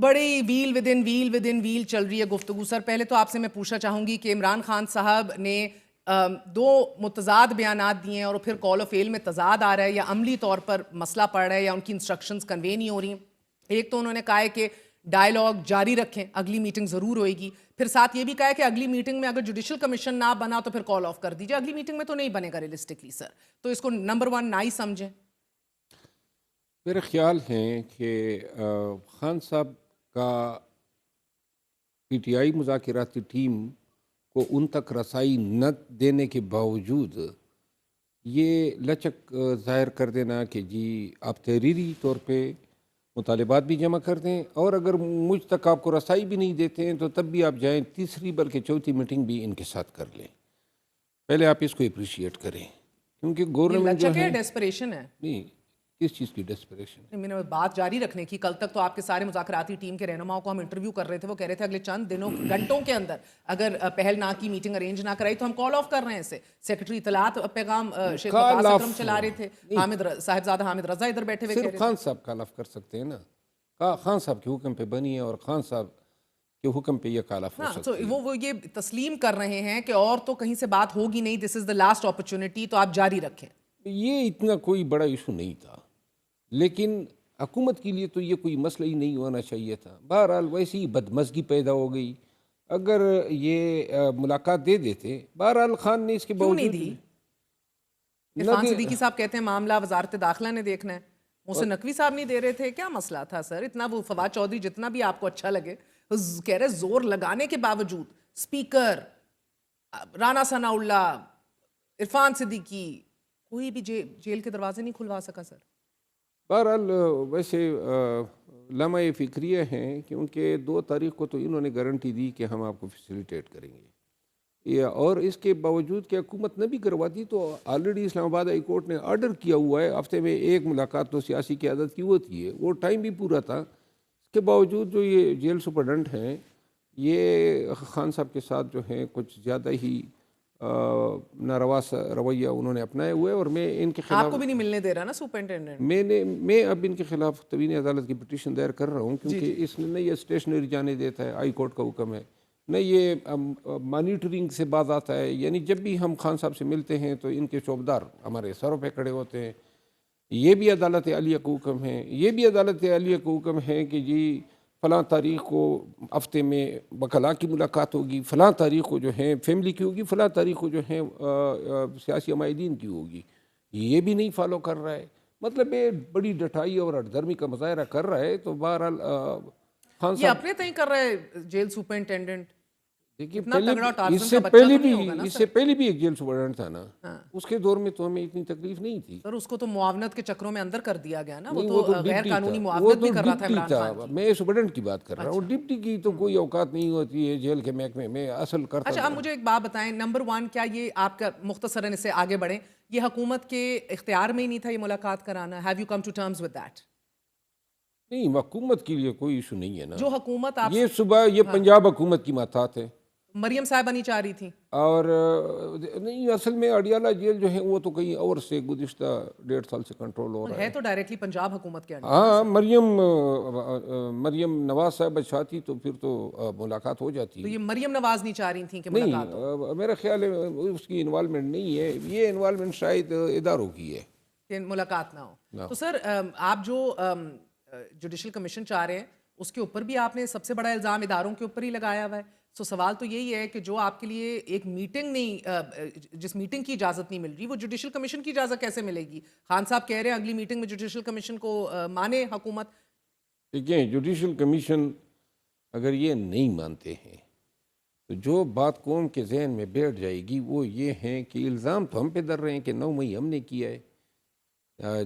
بڑی well with in well چل رہی ہے گفتگو. سر پہلے تو آپ سے میں پوچھنا چاہوں گی کہ عمران خان صاحب نے دو متضاد بیانات دیے ہیں اور پھر کال آف فیل میں تضاد آ رہا ہے یا عملی طور پر مسئلہ پڑ رہا ہے یا ان کی انسٹرکشنز کنوے نہیں ہو رہی ہیں. ایک تو انہوں نے کہا ہے کہ ڈائیلاگ جاری رکھیں, اگلی میٹنگ ضرور ہوئے گی. پھر ساتھ یہ بھی کہا ہے کہ اگلی میٹنگ میں اگر جوڈیشل کمیشن نہ بنا تو پھر کال آف کر دیجیے. اگلی میٹنگ میں تو نہیں بنے گا ریئلسٹکلی سر, تو اس کو نمبر 1 نہ ہی سمجھیں. میرا خیال ہے کہ خان صاحب کا پی ٹی آئی مذاکراتی ٹیم کو ان تک رسائی نہ دینے کے باوجود یہ لچک ظاہر کر دینا کہ جی آپ تحریری طور پہ مطالبات بھی جمع کر دیں اور اگر مجھ تک آپ کو رسائی بھی نہیں دیتے ہیں تو تب بھی آپ جائیں تیسری بلکہ چوتھی میٹنگ بھی ان کے ساتھ کر لیں. پہلے آپ اس کو اپریشیٹ کریں کیونکہ گورنمنٹ جو ہے ڈیسپریشن ہے. نہیں, کس چیز کی ڈیسپریشن؟ میں نے بات جاری رکھنے کی. کل تک تو آپ کے سارے مذاکراتی ٹیم کے رہنماؤں کو ہم انٹرویو کر رہے تھے, وہ کہہ رہے تھے اگلے چند گھنٹوں کے اندر اگر پہل نہ کی, میٹنگ ارینج نہ کرائی تو ہم کال آف کر رہے ہیں اسے. سیکرٹری اطلاعات پیغام شیخ وقاص اکرم چلا رہے تھے, صاحبزادہ حامد رضا ادھر بیٹھے ہوئے. صرف خان صاحب کال آف کر سکتے ہیں نا, خان صاحب کے حکم پہ بنی ہے اور خان صاحب کے حکم پہ یہ کال آف ہو سکتی ہے. وہ یہ تسلیم کر رہے ہیں کہ اور تو کہیں سے بات ہوگی نہیں, دس از دا لاسٹ اپرچونٹی, تو آپ جاری رکھیں. یہ اتنا کوئی بڑا ایشو نہیں تھا, لیکن حکومت کے لیے تو یہ کوئی مسئلہ ہی نہیں ہونا چاہیے تھا. بہرحال ویسی ہی بدمزگی پیدا ہو گئی. اگر یہ ملاقات دے دیتے, بہرحال خان نے اس کے کیوں نہیں باوجود دی؟ عرفان صدیقی صاحب کہتے ہیں معاملہ وزارت داخلہ نے دیکھنا ہے. محسن نقوی صاحب نہیں دے رہے تھے, کیا مسئلہ تھا سر اتنا؟ وہ فواد چودھری جتنا بھی آپ کو اچھا لگے, کہہ رہے زور لگانے کے باوجود اسپیکر رانا ثناء اللہ, عرفان صدیقی, کوئی بھی جیل کے دروازے نہیں کھلوا سکا سر. بہرحال ویسے لمحہ فکریہ ہیں کیونکہ 2 تاریخ کو تو انہوں نے گارنٹی دی کہ ہم آپ کو فیسیلیٹیٹ کریں گے, اور اس کے باوجود کہ حکومت نے بھی کروا دی. تو آلریڈی اسلام آباد ہائی کورٹ نے آرڈر کیا ہوا ہے, ہفتے میں 1 ملاقات تو سیاسی قیادت کی ہوتی ہے, وہ ٹائم بھی پورا تھا. اس کے باوجود جو یہ جیل سپرڈنٹ ہیں یہ خان صاحب کے ساتھ جو ہیں کچھ زیادہ ہی ناروا رویہ انہوں نے اپنایا ہوا ہے. اور میں ان کے خلاف, آپ کو بھی نہیں ملنے دے رہا نا سپرنٹینڈنٹ. میں اب ان کے خلاف توہین عدالت کی پٹیشن دائر کر رہا ہوں کیونکہ اس نے نہ یہ اسٹیشنری جانے دیتا ہے, ہائی کورٹ کا حکم ہے, نہ یہ مانیٹرنگ سے باز آتا ہے. یعنی جب بھی ہم خان صاحب سے ملتے ہیں تو ان کے چوبدار ہمارے سروں پہ کھڑے ہوتے ہیں. یہ بھی عدالت عالیہ کا حکم ہے, یہ بھی عدالت عالیہ کا حکم ہے کہ جی فلاں تاریخ کو ہفتے میں وکلاء کی ملاقات ہوگی, فلاں تاریخ کو جو ہے فیملی کی ہوگی, فلاں تاریخ کو جو ہے سیاسی عمائدین کی ہوگی. یہ بھی نہیں فالو کر رہا ہے. مطلب یہ بڑی ڈٹائی اور ہٹدھرمی کا مظاہرہ کر رہا ہے. تو بہرحال خان یہ صاحب اپنے تئیں کر رہے جیل سپرنٹینڈنٹ. دیکھیے اس سے پہلے بھی ایک جیل سپرڈنٹ تھا نا, اس کے دور میں تو ہمیں اتنی تکلیف نہیں تھی. سر اس کو تو معاونت کے چکروں میں اندر کر دیا گیا نا, وہ تو غیر قانونی معاونت بھی کر رہا تھا عمران خان کی. میں سپرڈنٹ کی بات کر رہا ہوں, ڈپٹی کی تو کوئی اوقات نہیں ہوتی ہے جیل کے محکمے میں, اصل کرتا. اچھا, اب مجھے ایک بات بتائیں, نمبر 1 کیا یہ آپ کا مختصراً اس سے آگے بڑھیں, یہ حکومت کے اختیار میں ہی نہیں تھا یہ ملاقات کرانا؟ Have you come to terms with that? نہیں, حکومت کے لیے کوئی ایشو نہیں ہے نا. جو حکومت آپ یہ صبح یہ پنجاب حکومت کی ماتحت ہے. مریم صاحبہ نہیں چاہ رہی تھی, اور نہیں, اصل میں اڈیالہ جیل جو ہے وہ تو کہیں اور سے گزشتہ 1.5 سال سے کنٹرول ہو رہا ہے تو ڈائریکٹلی پنجاب حکومت کے انڈر. ہاں, مریم نواز صاحب چاہتی تو پھر تو ملاقات ہو جاتی. تو یہ مریم نواز نہیں چاہ رہی تھیں کہ ملاقات ہو؟ نہیں, میرا خیال ہے اس کی انوالومنٹ نہیں ہے, یہ انوالومنٹ شاید اداروں کی ہے کہ ملاقات نہ ہو. تو سر آپ جو جوڈیشل کمیشن چاہ رہے ہیں اس کے اوپر بھی آپ نے سب سے بڑا الزام اداروں کے اوپر ہی لگایا ہوا ہے. سو سوال تو یہی ہے کہ جو آپ کے لیے ایک میٹنگ نہیں, جس میٹنگ کی اجازت نہیں مل رہی, وہ جوڈیشل کمیشن کی اجازت کیسے ملے گی؟ خان صاحب کہہ رہے ہیں اگلی میٹنگ میں جوڈیشل کمیشن کو مانے حکومت. دیکھیں, جوڈیشل کمیشن اگر یہ نہیں مانتے ہیں تو جو بات قوم کے ذہن میں بیٹھ جائے گی وہ یہ ہے کہ الزام تو ہم پہ در رہے ہیں کہ 9 مئی ہم نے کیا ہے,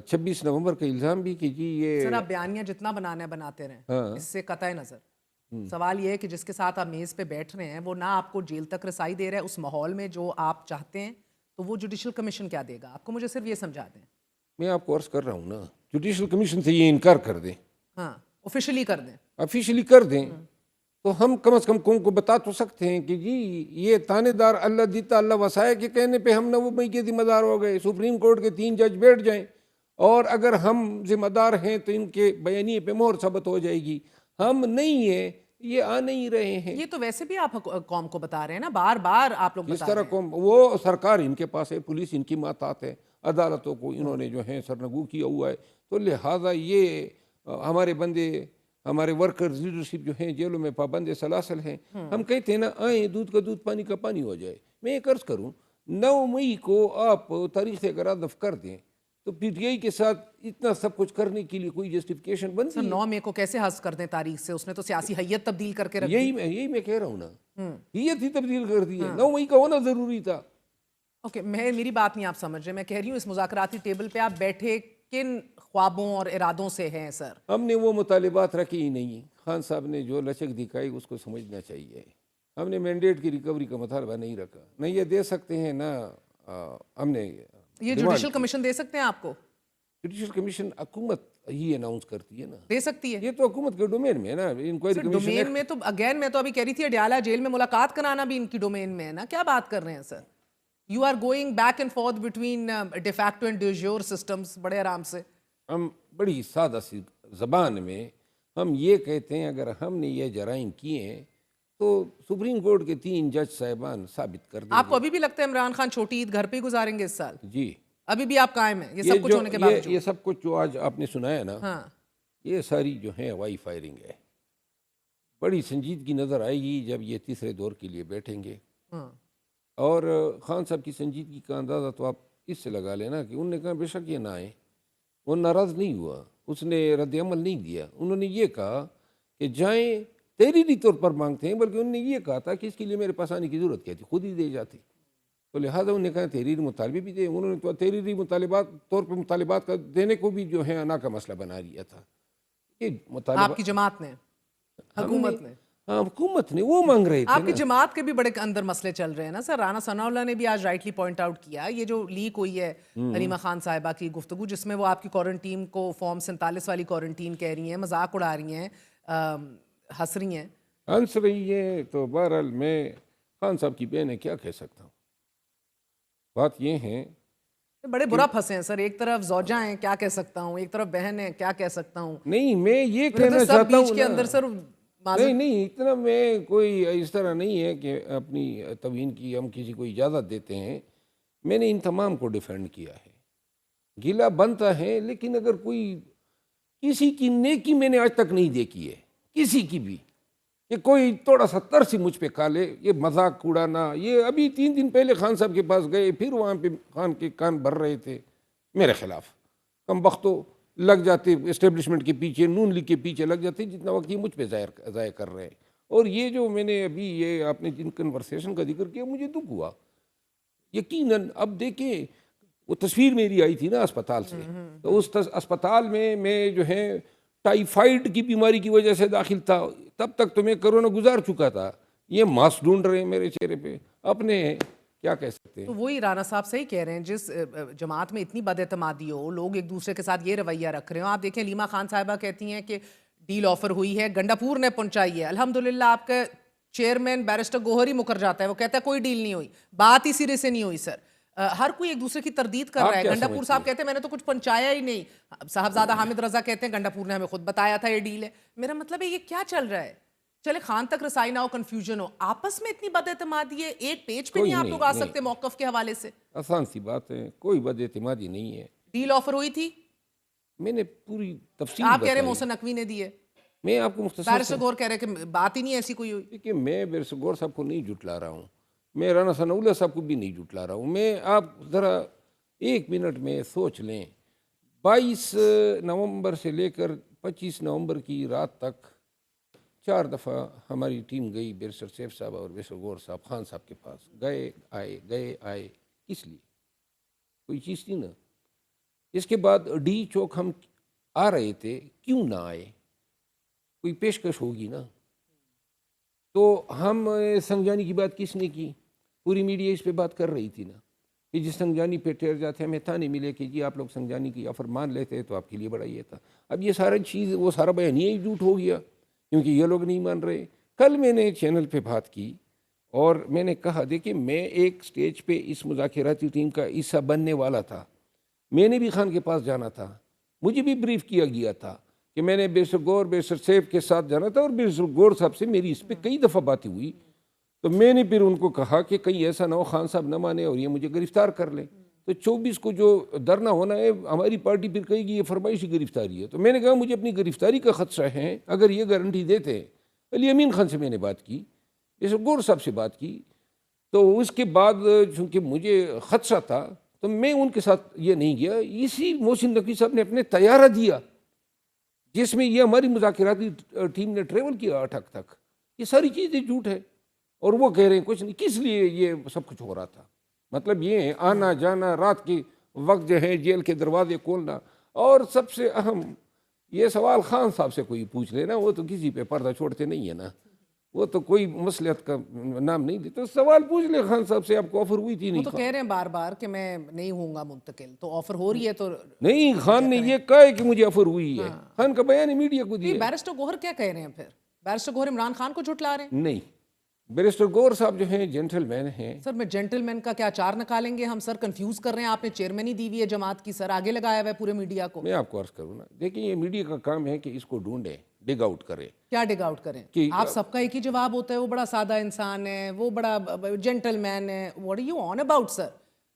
26 نومبر کا الزام بھی کہ جی یہ. سر آپ بیانیہ جتنا بنانا ہے بناتے رہیں, اس سے قطع نظر سوال یہ ہے کہ جس کے ساتھ آپ میز پہ بیٹھ رہے ہیں وہ نہ آپ کو جیل تک رسائی دے رہا ہے اس ماحول میں جو آپ چاہتے ہیں, تو وہ جوڈیشل کمیشن کیا دے گا آپ کو؟ مجھے صرف یہ سمجھا دیں. میں آپ کو عرض کر رہا ہوں نا, جوڈیشل کمیشن سے یہ انکار کر دیں, ہاں آفیشلی کر دیں, آفیشلی کر دیں, تو ہم کم از کم قوم کو بتا تو سکتے ہیں کہ جی یہ تانے دار اللہ دیتا اللہ وسائے کے کہنے پہ ہم 9 مئی کے ذمہ دار ہو گئے. سپریم کورٹ کے 3 جج بیٹھ جائیں, اور اگر ہم ذمہ دار ہیں تو ان کے بیانیے پہ مہر ثبت ہو جائے گی. ہم نہیں ہیں، یہ آ نہیں رہے ہیں. یہ تو ویسے بھی آپ قوم کو بتا رہے ہیں نا، بار بار آپ لوگ جس بتا طرح رہے ہیں. قوم، وہ سرکار ان کے پاس ہے، پولیس ان کی ماتحت ہے، عدالتوں کو انہوں نے جو ہے سرنگو کیا ہوا ہے. تو لہٰذا یہ ہمارے بندے، ہمارے ورکرز، لیڈرشپ جو ہیں جیلوں میں پابند سلاسل ہیں. ہم کہتے ہیں نا، آئیں دودھ کا دودھ پانی کا پانی ہو جائے. میں ایک عرض کروں، 9 مئی کو آپ تاریخ اگر ہدف کر دیں تو پی ٹی آئی کے ساتھ اتنا سب کچھ کرنے کے لیے کوئی جسٹیفیکیشن سر بنتی ہے؟ 9 مئی کو کیسے حذف کر دیں تاریخ سے؟ اس نے تو سیاسی حیت تبدیل کر کے رکھ دی. یہی میں کہہ رہا ہوں نا، یہ تھی تبدیل کر دی ہے. 9 مئی کا ہونا ضروری تھا. اوکے، میری بات نہیں آپ سمجھ رہے. میں کہہ رہی ہوں اس مذاکراتی ٹیبل پہ آپ بیٹھے کن خوابوں اور ارادوں سے ہیں سر؟ ہم نے وہ مطالبات رکھے ہی نہیں. خان صاحب نے جو لچک دکھائی اس کو سمجھنا چاہیے. ہم نے مینڈیٹ کی ریکوری کا مطالبہ نہیں رکھا. نہ یہ دے سکتے ہیں، نہ ہم نے یہ جوڈیشل کمیشن دے سکتے ہیں آپ کو؟ جوڈیشل کمیشن حکومت ہی اناؤنس کرتی ہے نا. دے سکتی ہے. یہ تو حکومت کے ڈومین میں ہے نا. انکوائری کمیشن ڈومین میں تو اگین میں تو ابھی کہہ رہی تھی اڈیالہ جیل میں ملاقات کرانا بھی ان کی ڈومین میں ہے نا. کیا بات کر رہے ہیں sir? You are going back and forth between de facto and de jure systems بڑے آرام سے. ہم بڑی سادہ سی زبان میں ہم یہ کہتے ہیں، اگر ہم نے یہ جرائم کیے ہیں تو سپریم کورٹ کے 3 جج صاحبان ثابت کر دیں. آپ کو ابھی بھی لگتا ہے عمران خان چھوٹی عید گھر پہ ہی گزاریں گے اس سال؟ جی، ابھی بھی آپ قائم ہیں یہ سب کچھ ہونے کے باوجود؟ یہ سب کچھ جو آج آپ نے سنایا نا، ہاں، یہ ساری جو ہے ہوائی فائرنگ ہے. بڑی سنجیدگی نظر آئے گی جب یہ تیسرے دور کے لیے بیٹھیں گے. ہاں. اور خان صاحب کی سنجیدگی کا اندازہ تو آپ اس سے لگا لینا کہ انہوں نے کہا بے شک یہ نہ آئے. وہ ناراض نہیں ہوا، اس نے رد عمل نہیں دیا. انہوں نے یہ کہا کہ جائیں، تحریری طور پر مانگتے ہیں، بلکہ انہوں نے یہ کہا تھا کہ اس کے لیے میرے پاس آنے کی ضرورت کیا تھی، خود ہی دے جاتی. تو لہٰذا انہوں نے کہا تحریری مطالبے بھی دے. انہوں نے تو تحریری طور پر مطالبات کا دینے کو بھی جو ہے انا کا مسئلہ بنا لیا تھا. یہ مطالبہ آپ کی جماعت نے، حکومت نے، ہاں حکومت نے، وہ مانگ رہے تھے. آپ کی جماعت کے بھی بڑے اندر مسئلے چل رہے ہیں نا سر. رانا ثناء اللہ نے بھی آج رائٹلی پوائنٹ آؤٹ کیا یہ جو لیک ہوئی ہے حلیمہ خان صاحبہ کی گفتگو، جس میں وہ آپ کی کوارنٹین کو فارم 47 والی کوارنٹین کہہ رہی ہیں، مذاق اڑا رہی ہیں، ہنس رہی ہیں. ہنس رہی ہے. تو بہرحال میں خان صاحب کی بہن ہے، کیا کہہ سکتا ہوں. بات یہ ہے، بڑے برا پھنسے ہیں سر. ایک طرف زوجہ ہیں، کیا کہہ سکتا ہوں، ایک طرف بہن ہے، کیا کہہ سکتا ہوں. نہیں میں یہ کہنا چاہتا ہوں کے اندر سر نہیں اتنا میں کوئی اس طرح نہیں ہے کہ اپنی توہین کی ہم کسی کو اجازت دیتے ہیں. میں نے ان تمام کو ڈیفینڈ کیا ہے. گلہ بنتا ہے، لیکن اگر کوئی کسی کی نیکی میں نے آج تک نہیں دیکھی ہے، کسی کی بھی، کہ کوئی تھوڑا سا ترس مجھ پہ کھا لے. یہ مذاق اڑانا، یہ ابھی 3 دن پہلے خان صاحب کے پاس گئے، پھر وہاں پہ خان کے کان بھر رہے تھے میرے خلاف. کم وقتوں لگ جاتے اسٹیبلشمنٹ کے پیچھے، نون لیگ کے پیچھے لگ جاتے جتنا وقت یہ مجھ پہ ضائع کر رہے ہیں. اور یہ جو میں نے ابھی یہ آپ نے جن کنورسیشن کا ذکر کیا، مجھے دکھ ہوا یقیناً. اب دیکھیں، وہ تصویر میری آئی تھی نا اسپتال سے، تو اس اسپتال میں جو ہے ٹائیفائڈ کی بیماری کی وجہ سے داخل تھا. تب تک تو میں کرونا گزار چکا تھا. یہ ماسک ڈھونڈ رہے ہیں میرے چہرے پہ، اپنے کیا کہہ سکتے ہیں. تو وہی رانا صاحب صحیح کہہ رہے ہیں، جس جماعت میں اتنی بد اعتمادی ہو، لوگ ایک دوسرے کے ساتھ یہ رویہ رکھ رہے ہوں. آپ دیکھیں حلیمہ خان صاحبہ کہتی ہیں کہ ڈیل آفر ہوئی ہے، گنڈا پور نے پہنچائی ہے. الحمدللہ آپ کا چیئرمین بیرسٹر گوہر ہی مکر جاتا ہے، وہ کہتا ہے کوئی ڈیل نہیں ہوئی، بات ہی سرے سے نہیں ہوئی. سر ہر کوئی ایک دوسرے کی تردید کر رہا ہے. گنڈا پور صاحب کہتے ہیں میں نے تو کچھ پہنچایا ہی نہیں. صاحبزادہ حامد رضا کہتے ہیں گنڈا پور نے ہمیں خود بتایا تھا یہ ڈیل ہے. میرا مطلب ہے یہ کیا چل رہا ہے؟ چلے خان تک رسائی نہ ہو، کنفیوژن ہو، آپس میں اتنی بد اعتمادی ہے، ایک پیج پہ نہیں آپ لوگ آ سکتے موقف کے حوالے سے؟ آسان سی بات ہے، کوئی بد اعتمادی نہیں ہے. ڈیل آفر ہوئی تھی، میں نے پوری تفصیل آپ کہہ رہے محسن نقوی نے دی ہے، میں آپ کو مختصر بیرسٹر گور کہہ رہے کہ بات ہی نہیں ایسی کوئی ہوئی. دیکھیے، میں بیرسٹر گور صاحب کو نہیں جھٹلا رہا ہوں، میں رانا ثناء اللہ صاحب کو بھی نہیں جھٹلا رہا ہوں. میں آپ ذرا 1 منٹ میں سوچ لیں. 22 نومبر سے لے کر 25 نومبر کی رات تک 4 دفعہ ہماری ٹیم گئی بیرسٹر سیف صاحب اور بیرسٹر گور صاحب خان صاحب کے پاس. گئے آئے کس لیے؟ کوئی چیز تھی نا. اس کے بعد ڈی چوک ہم آ رہے تھے، کیوں نہ آئے؟ کوئی پیشکش ہوگی نا. تو ہم سنگجانی کی بات کس نے کی؟ پوری میڈیا اس پہ بات کر رہی تھی نا کہ جس سنگجانی پہ ٹھہر جاتے ہمیں تانے ملے کہ جی آپ لوگ سنگجانی کی آفر مان لیتے تو آپ کے لیے بڑا یہ تھا. اب یہ سارا چیز، وہ سارا بیان یہ جھوٹ ہو گیا کیونکہ یہ لوگ نہیں مان رہے. کل میں نے چینل پہ بات کی اور میں نے کہا دیکھیں میں ایک سٹیج پہ اس مذاکراتی ٹیم کا حصہ بننے والا تھا. میں نے بھی خان کے پاس جانا تھا، مجھے بھی بریف کیا گیا تھا کہ میں نے بیشر گور بیشر سیف کے ساتھ جانا تھا، اور بیشر گور صاحب سے میری اس پہ کئی دفعہ باتیں ہوئی، تو میں نے پھر ان کو کہا کہ کہیں ایسا نہ ہو خان صاحب نہ مانے اور یہ مجھے گرفتار کر لیں، تو 24 کو جو دھرنا ہونا ہے ہماری پارٹی پھر کہے گی یہ فرمائشی گرفتاری ہے، تو میں نے کہا مجھے اپنی گرفتاری کا خدشہ ہے، اگر یہ گارنٹی دیتے ہیں۔ علی امین خان سے میں نے بات کی، بیشر گور صاحب سے بات کی، تو اس کے بعد چونکہ مجھے خدشہ تھا تو میں ان کے ساتھ یہ نہیں گیا۔ اسی محسن نقوی صاحب نے اپنے طیارہ دیا جس میں یہ ہماری مذاکراتی ٹیم نے ٹریول کیا اٹک تک، یہ ساری چیزیں جھوٹ ہے، اور وہ کہہ رہے ہیں کچھ نہیں۔ کس لیے یہ سب کچھ ہو رہا تھا؟ مطلب یہ ہے آنا جانا، رات کے وقت جو ہے جیل کے دروازے کھولنا، اور سب سے اہم یہ سوال خان صاحب سے کوئی پوچھ لینا، وہ تو کسی پہ پردہ چھوڑتے نہیں ہے نا، وہ تو کوئی مصلحت کا نام نہیں لیتے، سوال پوچھ لے خان صاحب سے، آپ کو آفر ہوئی تھی؟ وہ نہیں تو کہہ رہے ہیں بار بار کہ میں نہیں ہوں گا منتقل، تو آفر ہو رہی ہے تو نہیں، خان نے یہ کہا ہے کہ مجھے آفر ہوئی ہے، خان کا بیان میڈیا کو دیا۔ بیرسٹر گوہر کیا کہہ رہے ہیں پھر؟ بیرسٹر گوہر عمران خان کو جھٹلا رہے ہیں؟ نہیں، بیرسٹر گور صاحب جو ہیں جینٹل مین ہیں۔ سر میں جینٹل مین کا کیا چار نکالیں گے ہم؟ سر کنفیوز کر رہے ہیں، آپ نے چیئرمین ہی دی ہوئی ہے جماعت کی، سر آگے لگایا ہوا ہے پورے میڈیا کو۔ میں آپ کو عرض کروں نا، دیکھیں یہ میڈیا کا کام ہے کہ اس کو ڈھونڈے، ڈگ آؤٹ کرے۔ کیا ڈگ آؤٹ کریں؟ آپ سب کا ایک ہی جواب ہوتا ہے، وہ بڑا سادہ انسان ہے، وہ بڑا جینٹل مین ہے، what are you on about sir?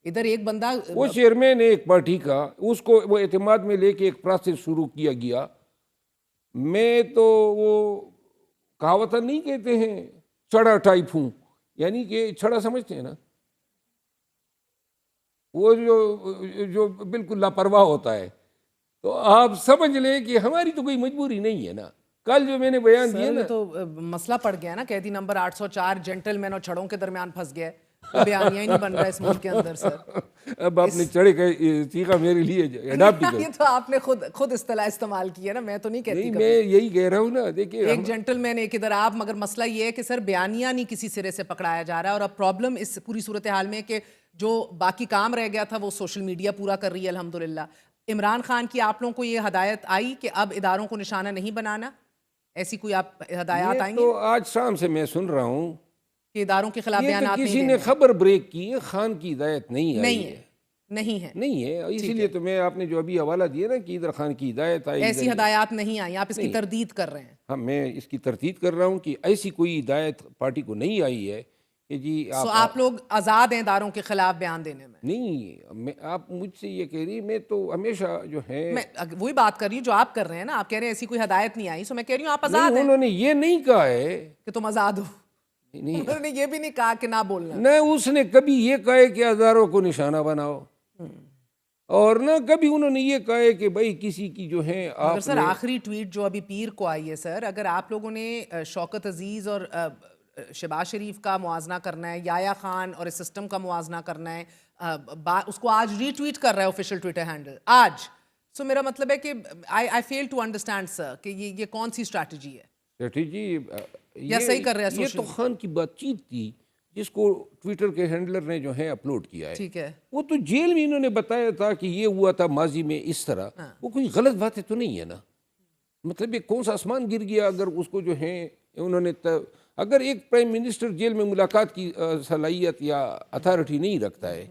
ادھر ایک بندہ وہ چیئرمین ہے ایک پارٹی کا، اس کو وہ اعتماد میں لے کے ایک پروسیس شروع کیا گیا۔ میں تو وہ کہاوت نہیں کہتے ہیں چڑا ٹائپ ہوں، یعنی کہ چھڑا سمجھتے ہیں نا، وہ جو بالکل لاپرواہ ہوتا ہے، تو آپ سمجھ لیں کہ ہماری تو کوئی مجبوری نہیں ہے نا۔ کل جو میں نے بیان دیا نا، تو مسئلہ پڑ گیا نا، قیدی نمبر 804 جینٹل مین اور چھڑوں کے درمیان پھنس گیا ہے، بیانیہ ہی نہیں بن رہا ہے اس ملک کے اندر سر۔ اب آپ نے چڑے کا چیخا میرے لیے اڈاپٹ کر، یہ تو آپ نے خود اصطلاح استعمال کی ہے نا، میں تو نہیں کہتی۔ نہیں، میں یہی کہہ رہا ہوں نا، دیکھیے ایک جینٹل مین ایک ادھر آپ، مگر مسئلہ یہ ہے کہ سر بیانیہ نہیں کسی سرے سے پکڑایا جا رہا ہے، اور اب پرابلم اس پوری صورتحال میں کہ جو باقی کام رہ گیا تھا وہ سوشل میڈیا پورا کر رہی ہے الحمدللہ۔ عمران خان کی آپ لوگوں کو یہ ہدایت آئی کہ اب اداروں کو نشانہ نہیں بنانا؟ ایسی کوئی آپ ہدایات آئیں گی تو آج شام سے میں سن رہا ہوں کہ اداروں کے خلاف یہ تو بیانات کسی نہیں نے دینے؟ خبر بریک کی ہے، خان کی ہدایت نہیں آئی نہیں ہے، ہے، نہیں ہے، نہیں ہے، اسی لیے تو میں آپ نے جو ابھی حوالہ دیا نا کہ ادھر خان کی ہدایت آئی، ایسی ہدایات نہیں آئی، آپ اس کی تردید کر رہے ہیں؟ ہاں، میں اس کی تردید کر رہا ہوں کہ ایسی کوئی ہدایت پارٹی کو نہیں آئی ہے کہ جی سو آپ لوگ آزاد ہیں اداروں کے خلاف بیان دینے میں؟ نہیں، آپ مجھ سے یہ کہہ رہی، میں تو ہمیشہ جو ہے، میں وہی بات کر رہی ہوں جو آپ کر رہے ہیں نا، آپ کہہ رہے ہیں ایسی کوئی ہدایت نہیں آئی، سو میں کہہ رہی ہوں آپ آزاد نہیں، ہیں انہوں نے یہ نہیں کہا ہے کہ تم آزاد ہو، نہیں، انہوں نے یہ بھی نہیں کہا کہ نہ بولنا۔ نہ اس نے کبھی یہ کہا ہے کہ ہزاروں کو نشانہ بناؤ، اور نہ کبھی انہوں نے یہ کہا ہے کہ بھائی کسی کی جو ہے مگر آپ سر آخری ٹویٹ جو ابھی پیر کو آئی ہے سر، اگر آپ لوگوں نے شوکت عزیز اور شہباز شریف کا موازنہ کرنا ہے، یایا خان اور اس سسٹم کا موازنہ کرنا ہے، اس کو آج ری ٹویٹ کر رہا ہے آفیشیل ٹویٹر ہینڈل آج، سو میرا مطلب ہے کہ آئی فیل ٹو انڈرسٹینڈ سر کہ یہ کون سی اسٹریٹجی ہے؟ اسٹریٹجی یا صحیح کر رہے ہیں یہ تو خان کی بات چیت تھی جس کو ٹویٹر کے ہینڈلر نے جو ہے اپلوڈ کیا ہے، ٹھیک ہے، وہ تو جیل میں انہوں نے بتایا تھا کہ یہ ہوا تھا ماضی میں اس طرح، وہ کوئی غلط باتیں تو نہیں ہے نا، مطلب یہ کون سا آسمان گر گیا اگر اس کو جو ہے انہوں نے اگر ایک پرائم منسٹر جیل میں ملاقات کی صلاحیت یا اتھارٹی نہیں رکھتا ہے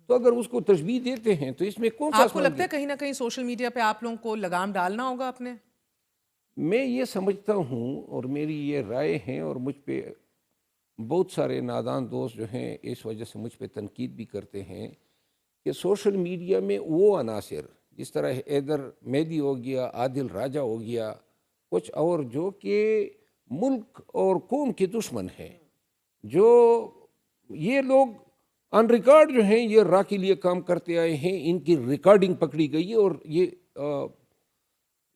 تو اگر اس کو تشبیہ دیتے ہیں تو اس میں کون سا آپ کو لگتا ہے کہیں نہ کہیں سوشل میڈیا پہ آپ لوگوں کو لگام ڈالنا ہوگا اپنے؟ میں یہ سمجھتا ہوں اور میری یہ رائے ہے، اور مجھ پہ بہت سارے نادان دوست جو ہیں اس وجہ سے مجھ پہ تنقید بھی کرتے ہیں کہ سوشل میڈیا میں وہ عناصر جس طرح حیدر مہدی ہو گیا، عادل راجہ ہو گیا، کچھ اور جو کہ ملک اور قوم کے دشمن ہیں، جو یہ لوگ ان ریکارڈ جو ہیں یہ را کے لیے کام کرتے آئے ہیں، ان کی ریکارڈنگ پکڑی گئی ہے، اور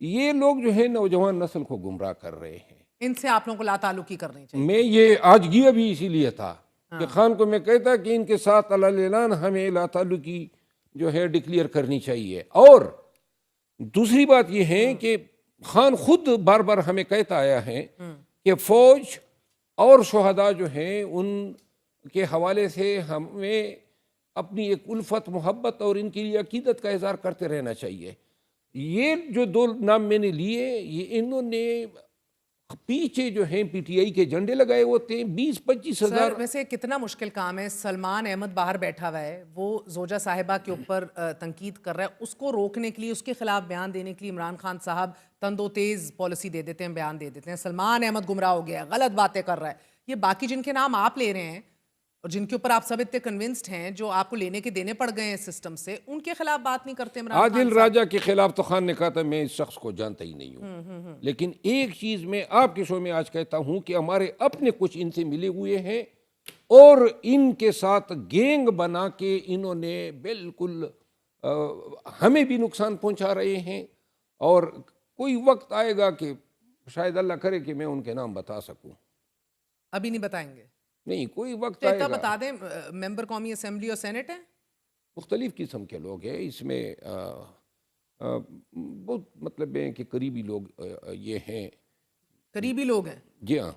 یہ لوگ جو ہے نوجوان نسل کو گمراہ کر رہے ہیں۔ ان سے آپ لوگوں کو لا تعلقی کرنی چاہیے۔ میں یہ آج گیا بھی اسی لیے تھا کہ خان کو میں کہتا کہ ان کے ساتھ اعلان ہمیں لا تعلقی جو ہے ڈکلیئر کرنی چاہیے۔ اور دوسری بات یہ ہے کہ خان خود بار بار ہمیں کہتا آیا ہے کہ فوج اور شہداء جو ہیں ان کے حوالے سے ہمیں اپنی ایک الفت محبت اور ان کے لیے عقیدت کا اظہار کرتے رہنا چاہیے۔ یہ جو دو نام میں نے لیے، یہ انہوں نے پیچھے جو ہیں پی ٹی آئی کے جھنڈے لگائے ہوتے ہیں 20-25 ہزار. سر ویسے کتنا مشکل کام ہے. سلمان احمد باہر بیٹھا ہوا ہے, وہ زوجہ صاحبہ کے اوپر تنقید کر رہا ہے, اس کو روکنے کے لیے, اس کے خلاف بیان دینے کے لیے عمران خان صاحب تند و تیز پالیسی دے دیتے ہیں, بیان دے دیتے ہیں. سلمان احمد گمراہ ہو گیا ہے, غلط باتیں کر رہا ہے. یہ باقی جن کے نام آپ لے رہے ہیں اور جن کے اوپر آپ سب اتنے کنونسڈ ہیں, جو آپ کو لینے کے دینے پڑ گئے ہیں سسٹم سے, ان کے خلاف بات نہیں کرتے عمران خان عادل صاحب. راجہ کے خلاف تو خان نے کہا تھا میں اس شخص کو جانتا ہی نہیں ہوں, لیکن ایک چیز میں آپ کے شو میں آج کہتا ہوں کہ ہمارے اپنے کچھ ان سے ملے ہوئے ہیں اور ان کے ساتھ گینگ بنا کے انہوں نے بالکل ہمیں بھی نقصان پہنچا رہے ہیں. اور کوئی وقت آئے گا کہ شاید اللہ کرے کہ میں ان کے نام بتا سکوں. ابھی نہیں بتائیں گے؟ نہیں, کوئی وقت تو آئے اتنا گا. بتا دیں, ممبر قومی اسمبلی اور سینٹ ہیں, مختلف قسم کے لوگ ہیں اس میں, بہت مطلب ہے کہ قریبی لوگ یہ ہیں. قریبی لوگ ہیں. جی ہاں.